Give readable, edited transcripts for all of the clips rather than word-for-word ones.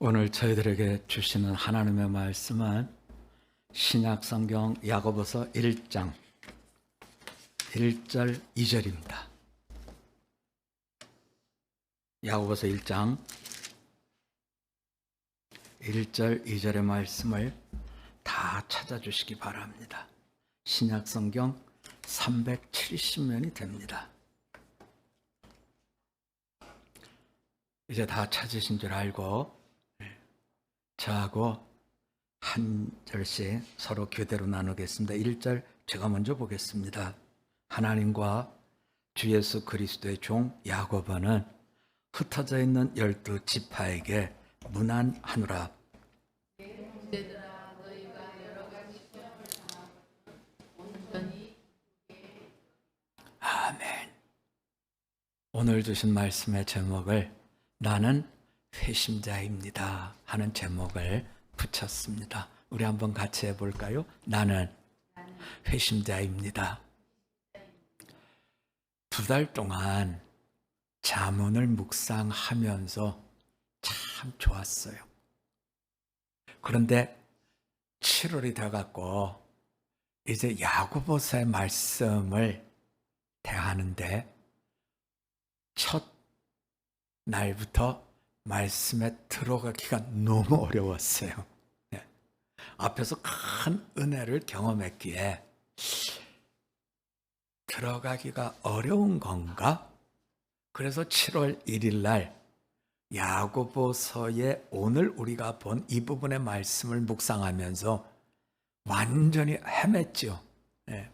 오늘 저희들에게 주시는 하나님의 말씀은 신약성경 야고보서 1장 1절 2절입니다. 야고보서 1장 1절 2절의 말씀을 다 찾아주시기 바랍니다. 신약성경 370면이 됩니다. 이제 다 찾으신 줄 알고 저하고 한 절씩 서로 교대로 나누겠습니다. 1절 제가 먼저 보겠습니다. 하나님과 주 예수 그리스도의 종 야고보는 흩어져 있는 12지파에게 문안하노라. 아멘. 오늘 주신 말씀의 제목을 나는 회심자입니다 하는 제목을 붙였습니다. 우리 한번 같이 해볼까요? 나는 회심자입니다. 2달 동안 잠언을 묵상하면서 참 좋았어요. 그런데 7월이 돼갖고 이제 야고보서의 말씀을 대하는데 첫 날부터 말씀에 들어가기가 너무 어려웠어요. 네. 앞에서 큰 은혜를 경험했기에 들어가기가 어려운 건가? 그래서 7월 1일 날 야고보서의 오늘 우리가 본 이 부분의 말씀을 묵상하면서 완전히 헤맸죠. 네.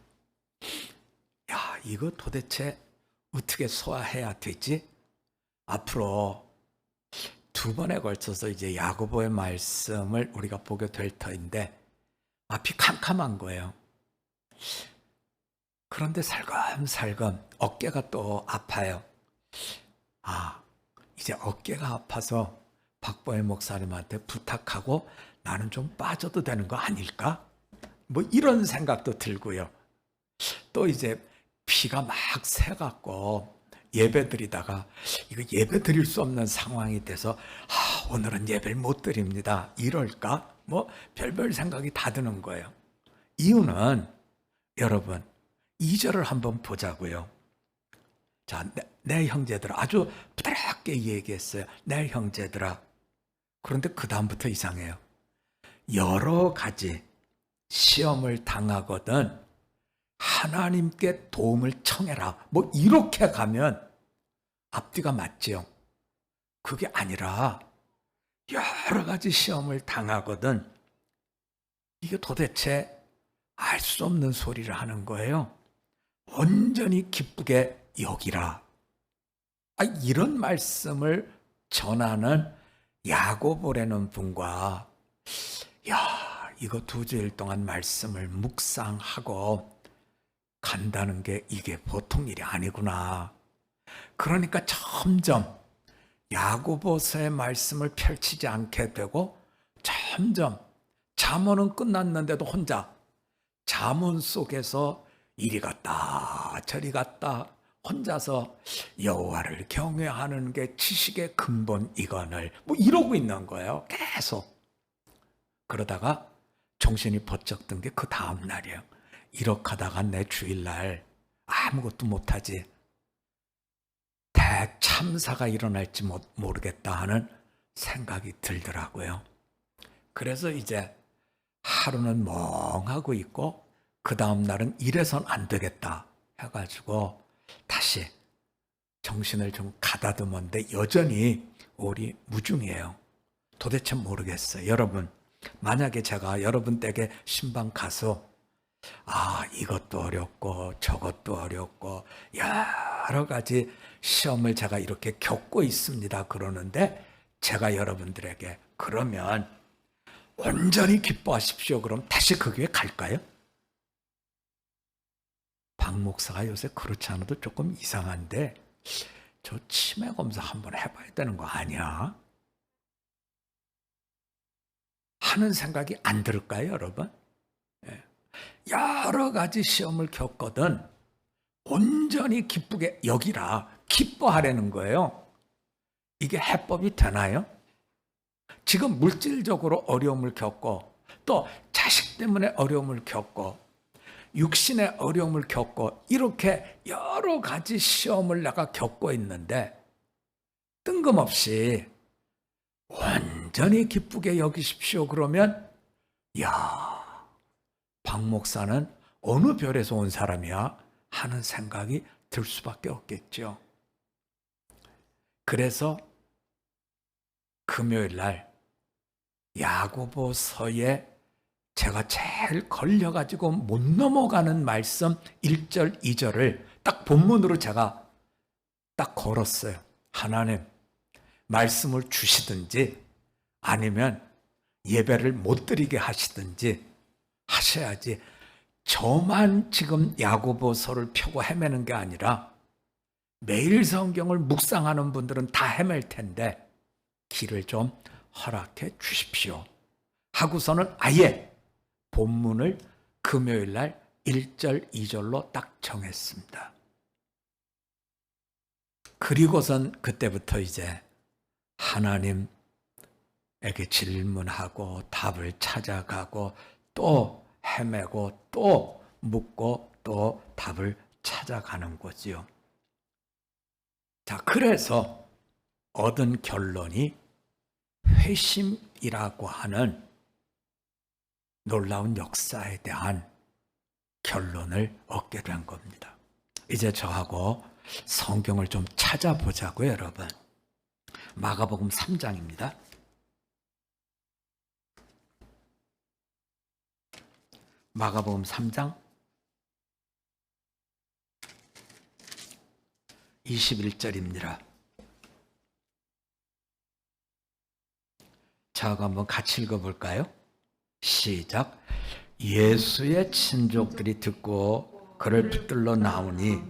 야, 이거 도대체 어떻게 소화해야 되지? 앞으로 2번에 걸쳐서 이제 야고보의 말씀을 우리가 보게 될 터인데 앞이 캄캄한 거예요. 그런데 살금살금 어깨가 또 아파요. 이제 어깨가 아파서 박보혜 목사님한테 부탁하고 나는 좀 빠져도 되는 거 아닐까? 뭐 이런 생각도 들고요. 또 이제 피가 막 새갖고 예배 드리다가 이거 예배 드릴 수 없는 상황이 돼서 오늘은 예배를 못 드립니다. 이럴까? 뭐 별별 생각이 다 드는 거예요. 이유는 여러분 2절을 한번 보자고요. 자, 내 형제들아, 아주 부드럽게 얘기했어요. 내 형제들아. 그런데 그 다음부터 이상해요. 여러 가지 시험을 당하거든 하나님께 도움을 청해라. 뭐 이렇게 가면 앞뒤가 맞지요. 그게 아니라 여러 가지 시험을 당하거든 이게 도대체 알 수 없는 소리를 하는 거예요. 온전히 기쁘게 여기라. 이런 말씀을 전하는 야고보라는 분과 이거 2주일 동안 말씀을 묵상하고 간다는 게 이게 보통 일이 아니구나. 그러니까 점점 야고보서의 말씀을 펼치지 않게 되고 점점 잠언은 끝났는데도 혼자 잠언 속에서 이리 갔다 저리 갔다 혼자서 여호와를 경외하는 게 지식의 근본이거늘 뭐 이러고 있는 거예요. 계속. 그러다가 정신이 번쩍 든 게 그 다음 날이에요. 이렇게 하다가 내 주일날 아무것도 못하지. 대참사가 일어날지 모르겠다 하는 생각이 들더라고요. 그래서 이제 하루는 멍하고 있고 그 다음 날은 이래선 안 되겠다 해가지고 다시 정신을 좀 가다듬었는데 여전히 우리 무중이에요. 도대체 모르겠어요. 여러분, 만약에 제가 여러분 댁에 신방 가서 이것도 어렵고 저것도 어렵고 여러 가지 시험을 제가 이렇게 겪고 있습니다 그러는데 제가 여러분들에게 그러면 온전히 기뻐하십시오 그럼 다시 그 교회 갈까요? 박 목사가 요새 그렇지 않아도 조금 이상한데 저 치매 검사 한번 해봐야 되는 거 아니야? 하는 생각이 안 들을까요 여러분? 여러 가지 시험을 겪거든 온전히 기쁘게 여기라 기뻐하라는 거예요. 이게 해법이 되나요? 지금 물질적으로 어려움을 겪고 또 자식 때문에 어려움을 겪고 육신의 어려움을 겪고 이렇게 여러 가지 시험을 내가 겪고 있는데 뜬금없이 완전히 기쁘게 여기십시오 그러면 야, 박 목사는 어느 별에서 온 사람이야 하는 생각이 들 수밖에 없겠죠. 그래서 금요일 날 야고보서에 제가 제일 걸려가지고 못 넘어가는 말씀 1절, 2절을 딱 본문으로 제가 딱 걸었어요. 하나님, 말씀을 주시든지 아니면 예배를 못 드리게 하시든지 하셔야지 저만 지금 야고보서를 펴고 헤매는 게 아니라 매일 성경을 묵상하는 분들은 다 헤맬 텐데 길을 좀 허락해 주십시오 하고서는 아예 본문을 금요일 날 1절, 2절로 딱 정했습니다. 그리고선 그때부터 이제 하나님에게 질문하고 답을 찾아가고 또 헤매고 또 묻고 또 답을 찾아가는 거지요. 자, 그래서 얻은 결론이 회심이라고 하는 놀라운 역사에 대한 결론을 얻게 된 겁니다. 이제 저하고 성경을 좀 찾아보자고요, 여러분. 마가복음 3장입니다. 마가복음 3장 21절입니다. 저하고 한번 같이 읽어볼까요? 시작. 예수의 친족들이 듣고 그를 붙들러 나오니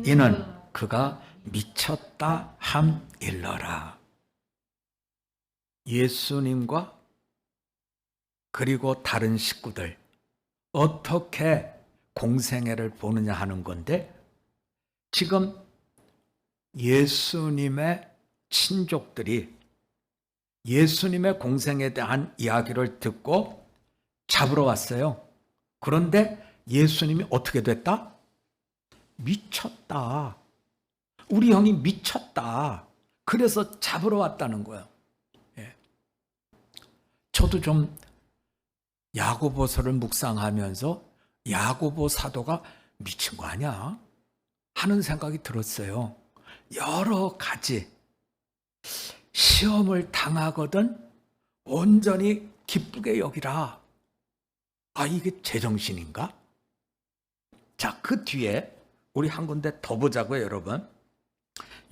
이는 그가 미쳤다 함일러라. 예수님과 그리고 다른 식구들 어떻게 공생애를 보느냐 하는 건데 지금 예수님의 친족들이 예수님의 공생에 대한 이야기를 듣고 잡으러 왔어요. 그런데 예수님이 어떻게 됐다? 미쳤다. 우리 형이 미쳤다. 그래서 잡으러 왔다는 거예요. 예. 저도 좀 야고보서를 묵상하면서 야고보 사도가 미친 거 아니야? 하는 생각이 들었어요. 여러 가지 시험을 당하거든 온전히 기쁘게 여기라. 아, 이게 제정신인가? 자, 그 뒤에 우리 한 군데 더 보자고요, 여러분.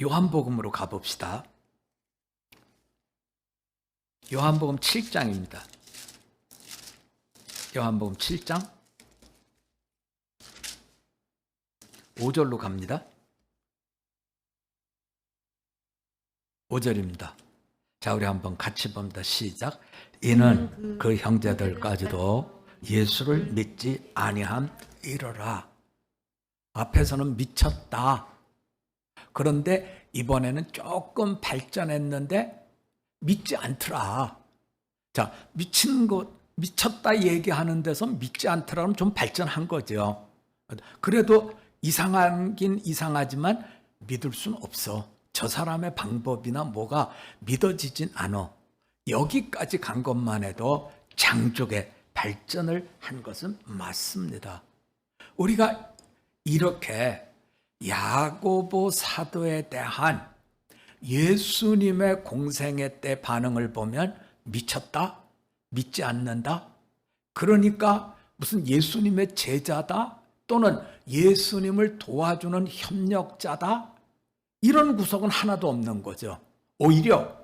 요한복음으로 가봅시다. 요한복음 7장입니다. 요한복음 7장 5절로 갑니다. 5절입니다. 자, 우리 한번 같이 봅니다. 시작. 이는 그 형제들까지도 예수를 믿지 아니함이러라. 앞에서는 미쳤다. 그런데 이번에는 조금 발전했는데 믿지 않더라. 자, 미쳤다 얘기하는 데서 믿지 않더라면 좀 발전한 거죠. 그래도 이상하긴 이상하지만 믿을 수는 없어. 저 사람의 방법이나 뭐가 믿어지진 않아. 여기까지 간 것만 해도 장족의 발전을 한 것은 맞습니다. 우리가 이렇게 야고보 사도에 대한 예수님의 공생애 때 반응을 보면 미쳤다? 믿지 않는다? 그러니까 무슨 예수님의 제자다? 또는 예수님을 도와주는 협력자다? 이런 구석은 하나도 없는 거죠. 오히려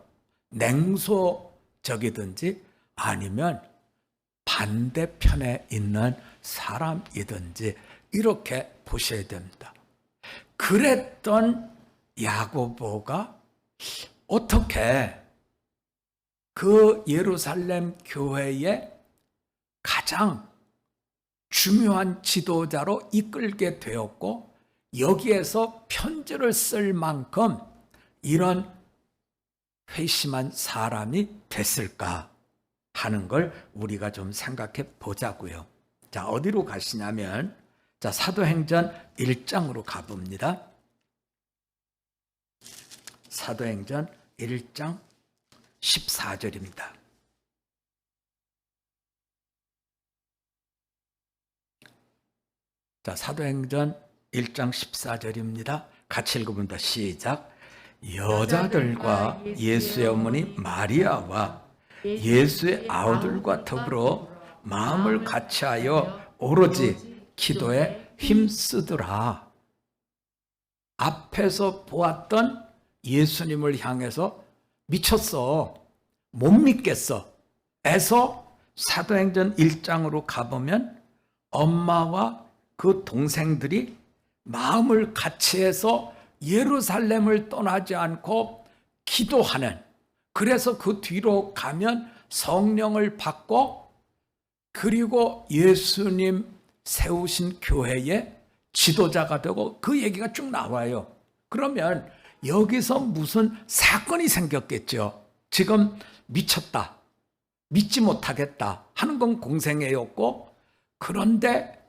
냉소적이든지 아니면 반대편에 있는 사람이든지 이렇게 보셔야 됩니다. 그랬던 야고보가 어떻게 그 예루살렘 교회의 가장 중요한 지도자로 이끌게 되었고 여기에서 편지를 쓸 만큼 이런 회심한 사람이 됐을까 하는 걸 우리가 좀 생각해 보자고요. 자, 어디로 가시냐면 자, 사도행전 1장으로 가봅니다. 사도행전 1장 14절입니다. 자, 사도행전 1장 14절입니다. 같이 읽어봅니다. 시작. 여자들과 예수의 어머니 마리아와 예수의 아우들과 더불어 마음을 같이하여 오로지 기도에 힘쓰더라. 앞에서 보았던 예수님을 향해서 미쳤어. 못 믿겠어. 에서 사도행전 1장으로 가보면 엄마와 그 동생들이 마음을 같이해서 예루살렘을 떠나지 않고 기도하는, 그래서 그 뒤로 가면 성령을 받고 그리고 예수님 세우신 교회의 지도자가 되고 그 얘기가 쭉 나와요. 그러면 여기서 무슨 사건이 생겼겠죠. 지금 미쳤다, 믿지 못하겠다 하는 건 공생애였고, 그런데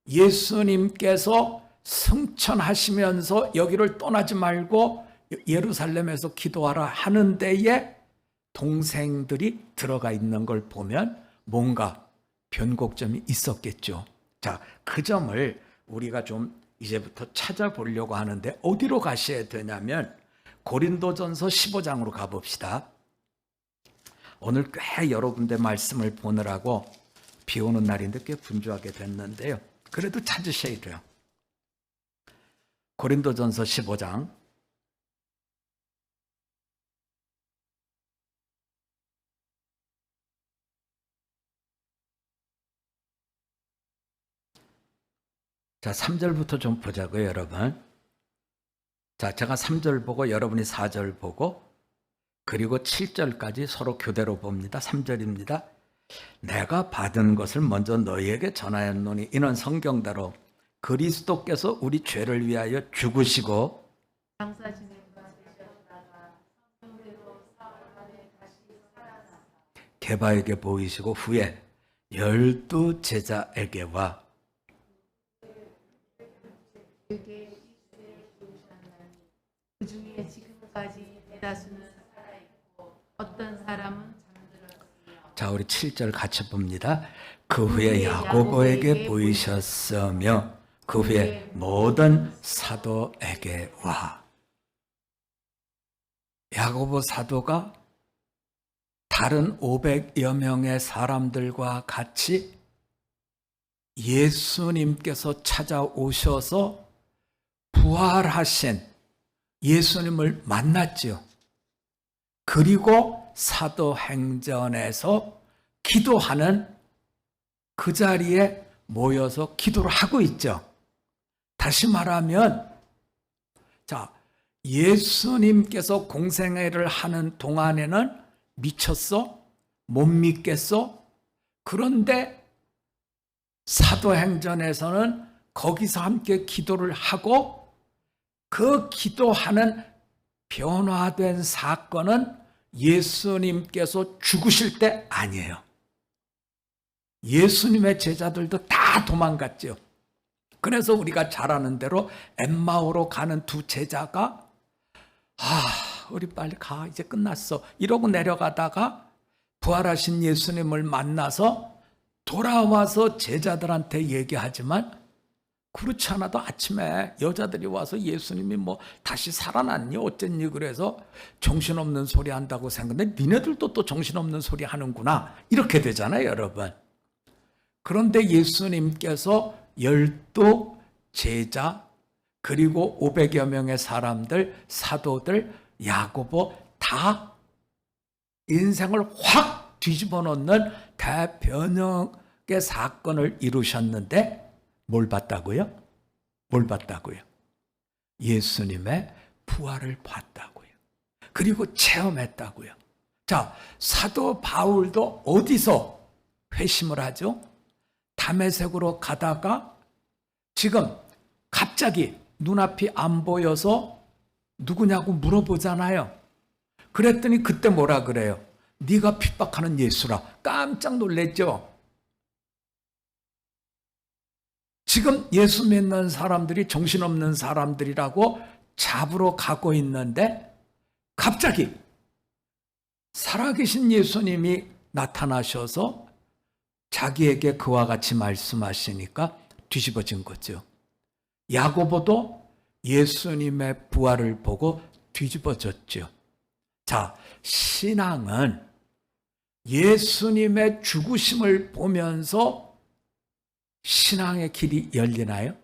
예수님께서 승천하시면서 여기를 떠나지 말고 예루살렘에서 기도하라 하는 데에 동생들이 들어가 있는 걸 보면 뭔가 변곡점이 있었겠죠. 자, 그 점을 우리가 좀 이제부터 찾아보려고 하는데 어디로 가셔야 되냐면 고린도전서 15장으로 가봅시다. 오늘 꽤 여러 군데 말씀을 보느라고 비 오는 날인데 꽤 분주하게 됐는데요. 그래도 찾으셔야 돼요. 고린도전서 15장 자, 3절부터 좀 보자고요, 여러분. 자, 제가 3절 보고 여러분이 4절 보고 그리고 7절까지 서로 교대로 봅니다. 3절입니다. 내가 받은 것을 먼저 너희에게 전하였노니 이는 성경대로 그리스도께서 우리 죄를 위하여 죽으시고 게바에게 보이시고 후에 12 제자에게와 그 중에 지금까지 대다수는 살아있고 어떤 사람은 잠들었으며. 자, 우리 7절 같이 봅니다. 그 후에 야고보에게 보이셨으며 그 후에 모든 사도에게 와. 야고보 사도가 다른 500여 명의 사람들과 같이 예수님께서 찾아오셔서 부활하신 예수님을 만났죠. 그리고 사도행전에서 기도하는 그 자리에 모여서 기도를 하고 있죠. 다시 말하면, 자, 예수님께서 공생애를 하는 동안에는 미쳤어? 못 믿겠어? 그런데 사도행전에서는 거기서 함께 기도를 하고 그 기도하는 변화된 사건은 예수님께서 죽으실 때 아니에요. 예수님의 제자들도 다 도망갔죠. 그래서 우리가 잘 아는 대로 엠마오로 가는 두 제자가 우리 빨리 가, 이제 끝났어 이러고 내려가다가 부활하신 예수님을 만나서 돌아와서 제자들한테 얘기하지만 그렇지 않아도 아침에 여자들이 와서 예수님이 뭐 다시 살아났니 어쨌니 그래서 정신없는 소리 한다고 생각했는데 니네들도 또 정신없는 소리 하는구나 이렇게 되잖아요, 여러분. 그런데 예수님께서 12 제자 그리고 500여 명의 사람들, 사도들, 야고보 다 인생을 확 뒤집어 놓는 대변혁의 사건을 이루셨는데 뭘 봤다고요? 뭘 봤다고요? 예수님의 부활을 봤다고요. 그리고 체험했다고요. 자, 사도 바울도 어디서 회심을 하죠? 다메섹으로 가다가 지금 갑자기 눈앞이 안 보여서 누구냐고 물어보잖아요. 그랬더니 그때 뭐라 그래요? 네가 핍박하는 예수라. 깜짝 놀랬죠. 지금 예수 믿는 사람들이 정신없는 사람들이라고 잡으러 가고 있는데 갑자기 살아계신 예수님이 나타나셔서 자기에게 그와 같이 말씀하시니까 뒤집어진 거죠. 야고보도 예수님의 부활을 보고 뒤집어졌죠. 자, 신앙은 예수님의 죽으심을 보면서 신앙의 길이 열리나요?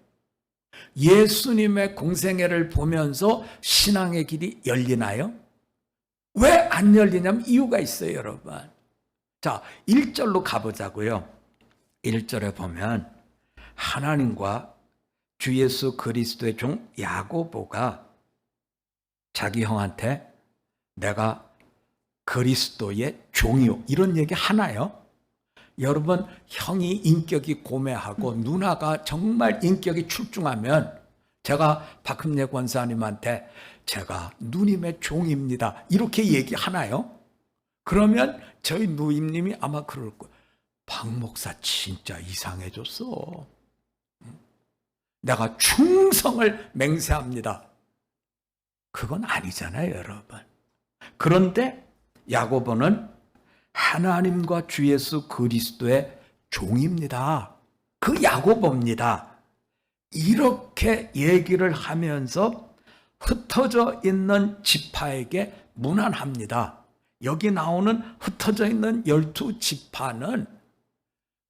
예수님의 공생애를 보면서 신앙의 길이 열리나요? 왜 안 열리냐면 이유가 있어요, 여러분. 자, 1절로 가보자고요. 1절에 보면 하나님과 주 예수 그리스도의 종 야고보가 자기 형한테 내가 그리스도의 종이요, 이런 얘기 하나요? 여러분, 형이 인격이 고매하고 누나가 정말 인격이 출중하면 제가 박흠례 권사님한테 제가 누님의 종입니다 이렇게 얘기하나요? 그러면 저희 누님이 아마 그럴 거예요. 박 목사 진짜 이상해졌어. 내가 충성을 맹세합니다. 그건 아니잖아요, 여러분. 그런데 야고보는 하나님과 주 예수 그리스도의 종입니다. 그 야고보입니다. 이렇게 얘기를 하면서 흩어져 있는 지파에게 문안합니다. 여기 나오는 흩어져 있는 12지파는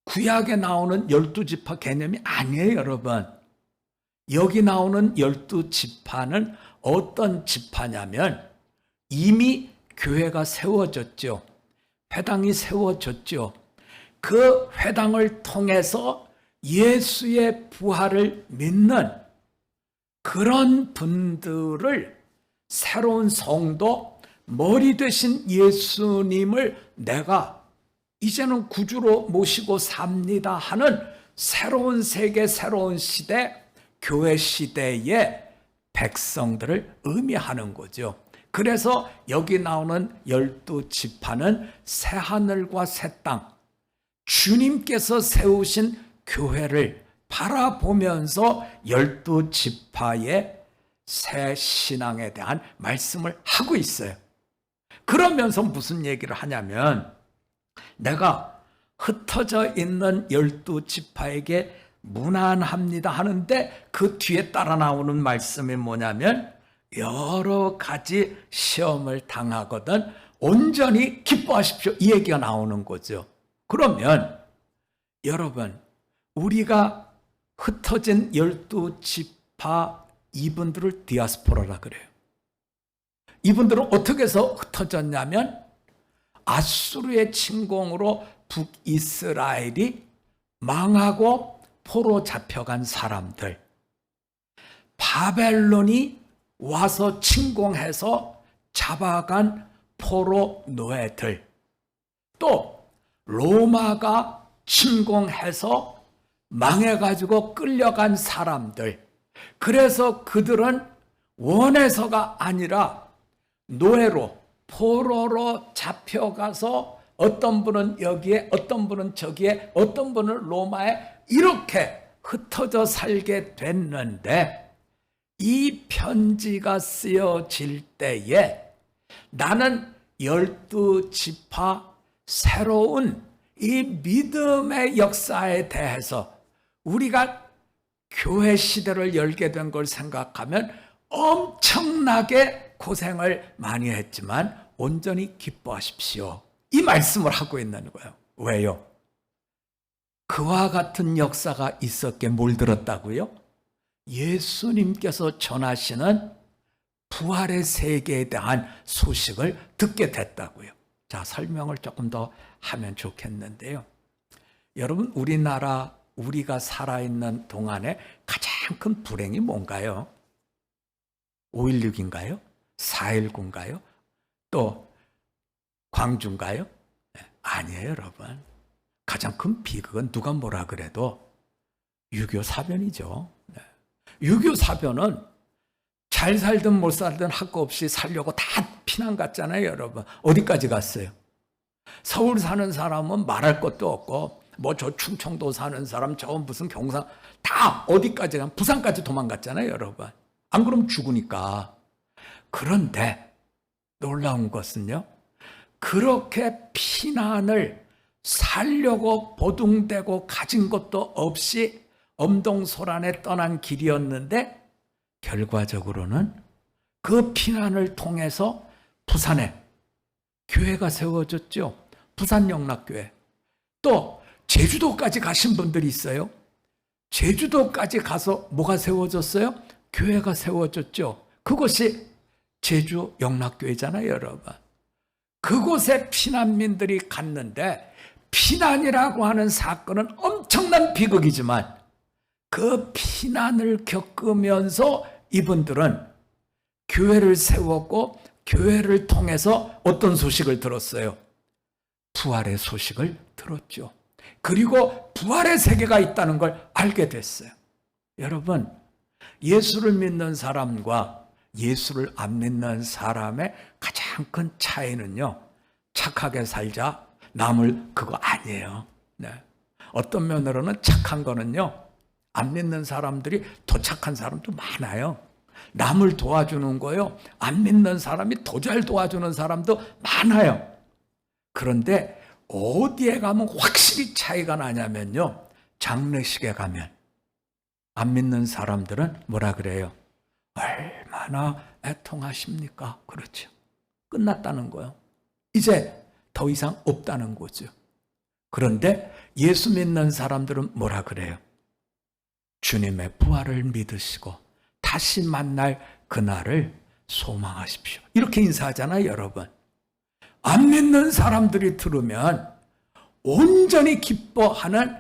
구약에 나오는 12지파 개념이 아니에요, 여러분. 여기 나오는 12지파는 어떤 지파냐면 이미 교회가 세워졌죠. 회당이 세워졌죠. 그 회당을 통해서 예수의 부활을 믿는 그런 분들을 새로운 성도, 머리 되신 예수님을 내가 이제는 구주로 모시고 삽니다 하는 새로운 세계, 새로운 시대, 교회 시대의 백성들을 의미하는 거죠. 그래서 여기 나오는 12지파는 새하늘과 새 땅, 주님께서 세우신 교회를 바라보면서 12지파의 새 신앙에 대한 말씀을 하고 있어요. 그러면서 무슨 얘기를 하냐면 내가 흩어져 있는 12지파에게 문안합니다 하는데 그 뒤에 따라 나오는 말씀이 뭐냐면 여러 가지 시험을 당하거든 온전히 기뻐하십시오, 이 얘기가 나오는 거죠. 그러면 여러분, 우리가 흩어진 12지파 이분들을 디아스포라라 그래요. 이분들은 어떻게 해서 흩어졌냐면 아수르의 침공으로 북이스라엘이 망하고 포로 잡혀간 사람들, 바벨론이 와서 침공해서 잡아간 포로 노예들, 또 로마가 침공해서 망해가지고 끌려간 사람들, 그래서 그들은 원해서가 아니라 노예로, 포로로 잡혀가서 어떤 분은 여기에, 어떤 분은 저기에, 어떤 분은 로마에 이렇게 흩어져 살게 됐는데 이 편지가 쓰여질 때에 나는 12지파 새로운 이 믿음의 역사에 대해서 우리가 교회 시대를 열게 된 걸 생각하면 엄청나게 고생을 많이 했지만 온전히 기뻐하십시오, 이 말씀을 하고 있는 거예요. 왜요? 그와 같은 역사가 있었기에 뭘 들었다고요? 예수님께서 전하시는 부활의 세계에 대한 소식을 듣게 됐다고요. 자, 설명을 조금 더 하면 좋겠는데요. 여러분, 우리나라 우리가 살아있는 동안에 가장 큰 불행이 뭔가요? 5.16인가요? 4.19인가요? 또 광주인가요? 아니에요, 여러분. 가장 큰 비극은 누가 뭐라 그래도 6.25 사변이죠. 6.25 사변은 잘 살든 못 살든 할 거 없이 살려고 다 피난 갔잖아요, 여러분. 어디까지 갔어요? 서울 사는 사람은 말할 것도 없고, 뭐 저 충청도 사는 사람, 저 무슨 경상, 다 어디까지 간, 부산까지 도망갔잖아요, 여러분. 안 그러면 죽으니까. 그런데 놀라운 것은요, 그렇게 피난을 살려고 보둥대고 가진 것도 없이 엄동소란에 떠난 길이었는데, 결과적으로는 그 피난을 통해서 부산에 교회가 세워졌죠. 부산영락교회. 또 제주도까지 가신 분들이 있어요. 제주도까지 가서 뭐가 세워졌어요? 교회가 세워졌죠. 그것이 제주영락교회잖아요, 여러분. 그곳에 피난민들이 갔는데, 피난이라고 하는 사건은 엄청난 비극이지만 그 피난을 겪으면서 이분들은 교회를 세웠고, 교회를 통해서 어떤 소식을 들었어요? 부활의 소식을 들었죠. 그리고 부활의 세계가 있다는 걸 알게 됐어요. 여러분, 예수를 믿는 사람과 예수를 안 믿는 사람의 가장 큰 차이는요, 착하게 살자, 남을 그거 아니에요. 네. 어떤 면으로는 착한 거는요, 안 믿는 사람들이 더 착한 사람도 많아요. 남을 도와주는 거요, 안 믿는 사람이 더 잘 도와주는 사람도 많아요. 그런데 어디에 가면 확실히 차이가 나냐면요, 장례식에 가면 안 믿는 사람들은 뭐라 그래요? 얼마나 애통하십니까? 그렇죠. 끝났다는 거예요. 이제 더 이상 없다는 거죠. 그런데 예수 믿는 사람들은 뭐라 그래요? 주님의 부활을 믿으시고 다시 만날 그날을 소망하십시오. 이렇게 인사하잖아요, 여러분. 안 믿는 사람들이 들으면 온전히 기뻐하는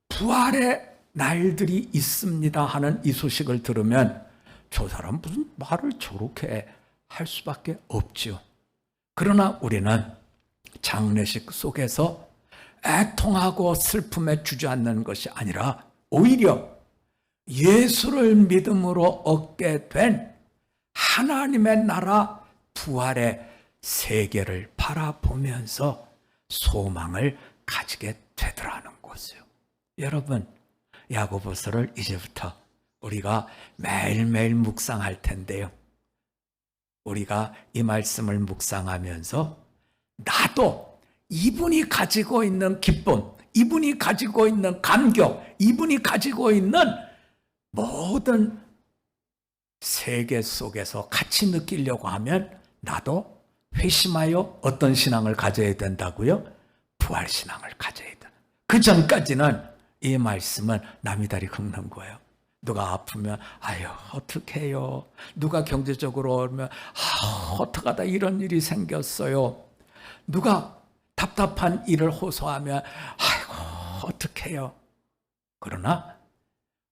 부활의 날들이 있습니다 하는 이 소식을 들으면 저 사람 무슨 말을 저렇게 할 수밖에 없죠. 그러나 우리는 장례식 속에서 애통하고 슬픔에 주저앉는 것이 아니라 오히려 예수를 믿음으로 얻게 된 하나님의 나라 부활의 세계를 바라보면서 소망을 가지게 되더라는 거죠. 여러분, 야고보서를 이제부터 우리가 매일매일 묵상할 텐데요, 우리가 이 말씀을 묵상하면서 나도 이분이 가지고 있는 기쁨, 이분이 가지고 있는 감격, 이분이 가지고 있는 모든 세계 속에서 같이 느끼려고 하면 나도 회심하여 어떤 신앙을 가져야 된다고요? 부활신앙을 가져야 된다. 그 전까지는 이 말씀은 남이 다리 긁는 거예요. 누가 아프면 아유 어떡해요. 누가 경제적으로 어려우면 어떡하다 이런 일이 생겼어요. 누가 답답한 일을 호소하면 아이고 어떡해요. 그러나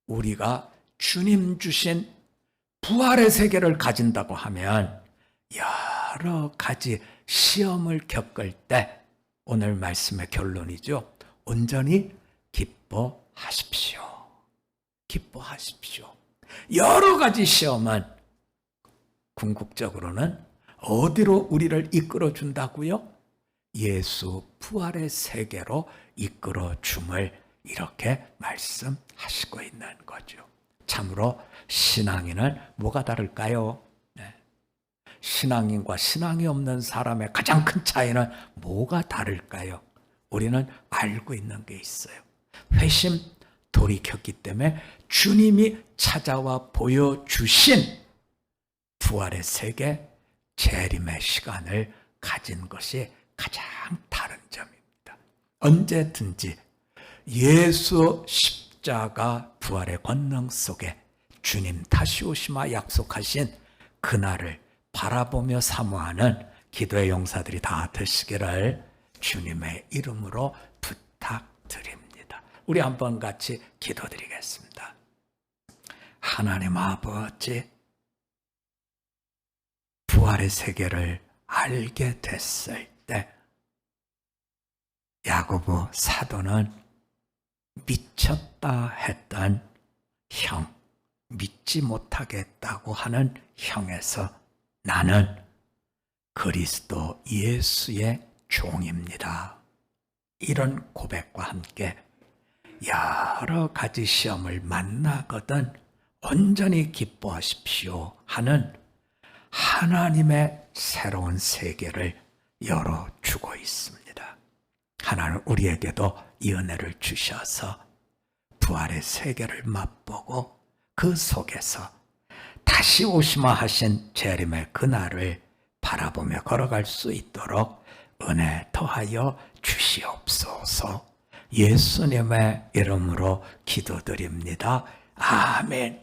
우리가 주님 주신 부활의 세계를 가진다고 하면 여러 가지 시험을 겪을 때 오늘 말씀의 결론이죠. 온전히 기뻐하십시오. 기뻐하십시오. 여러 가지 시험은 궁극적으로는 어디로 우리를 이끌어 준다고요? 예수 부활의 세계로 이끌어 줌을 이렇게 말씀하시고 있는 거죠. 참으로 신앙인은 뭐가 다를까요? 네. 신앙인과 신앙이 없는 사람의 가장 큰 차이는 뭐가 다를까요? 우리는 알고 있는 게 있어요. 회심 돌이켰기 때문에 주님이 찾아와 보여주신 부활의 세계, 재림의 시간을 가진 것이 가장 다른 점입니다. 언제든지 예수 십자가 부활의 권능 속에 주님 다시 오시마 약속하신 그날을 바라보며 사모하는 기도의 용사들이 다 되시기를 주님의 이름으로 부탁드립니다. 우리 한번 같이 기도드리겠습니다. 하나님 아버지, 부활의 세계를 알게 됐을 때 야고보 사도는 미쳤다 했던 형, 믿지 못하겠다고 하는 형에서 나는 그리스도 예수의 종입니다. 이런 고백과 함께 여러 가지 시험을 만나거든 온전히 기뻐하십시오 하는 하나님의 새로운 세계를 열어주고 있습니다. 하나님 우리에게도 이 은혜를 주셔서 부활의 세계를 맛보고 그 속에서 다시 오시마 하신 재림의 그날을 바라보며 걸어갈 수 있도록 은혜 더하여 주시옵소서. 예수님의 이름으로 기도드립니다. 아멘.